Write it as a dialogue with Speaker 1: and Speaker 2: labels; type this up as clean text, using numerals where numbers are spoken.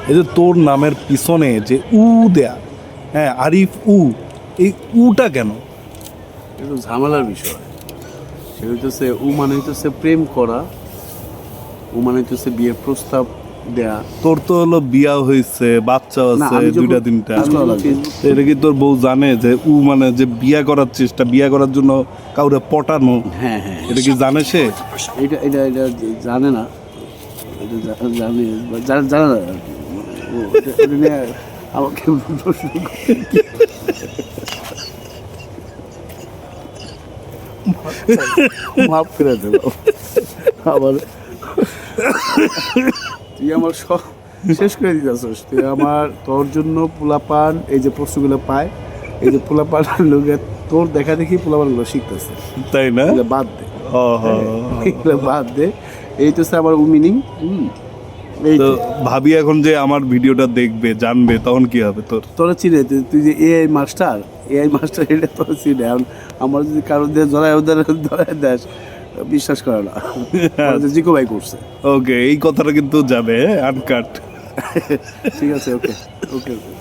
Speaker 1: এই যে তোর নামের পিছনে যে উ দেয়া, হ্যাঁ আরিফ উ, এই উটা কেন?
Speaker 2: একটু ঝামেলার বিষয়। সে হইতেছে উ মানে হইতেছে প্রেম করা, উ মানে হইতেছে বিয়ের প্রস্তাব দেয়া।
Speaker 1: তোর তো হলো বিয়া হয়েছে, বাচ্চা
Speaker 2: না,
Speaker 1: আছে
Speaker 2: আমি যখন
Speaker 1: দুইটা তিনটা,
Speaker 2: কাজ করা লাগবে।
Speaker 1: তো এটা কি তোর বউ জানে যে উ মানে যে বিয়া করার চেষ্টা, বিয়া করার জন্য কাউরে পটানো?
Speaker 2: হ্যাঁ হ্যাঁ,
Speaker 1: এটা কি জানে সে?
Speaker 2: এটা এটা এটা জানে না, এটা জানে বা জানে জানে না আর কি। ও এটা নিয়ে আমাকে প্রশ্ন করে। মাফ করে দেব আবার, তুই আমার সব শেষ করে দিতেছিস। তুই আমার তোর জন্য পোলাপান এই যে প্রশ্নগুলো পায়, এই যে পোলাপান লোকে তোর দেখা দেখি পোলাপানগুলো শিখতেছে।
Speaker 1: তাই না?
Speaker 2: এগুলো বাদ দে,
Speaker 1: ওহো।
Speaker 2: এগুলো বাদ দে। এই তো আমার মিনিং। এই
Speaker 1: তো ভাবি এখন যে আমার ভিডিওটা দেখবে, জানবে, তখন কি হবে তোর?
Speaker 2: তোরা চিনে, তুই যে এআই মাস্টার, এআই মাস্টার এটা তোরা চিনে। এখন আমার যদি কারোর দিয়ে জড়ায় ধরায় দেশ, বিশ্বাস করে না যে জিকো ভাই করছে।
Speaker 1: ওকে, এই কথাটা কিন্তু যাবে আনকাট।
Speaker 2: ঠিক আছে, ওকে ওকে ওকে।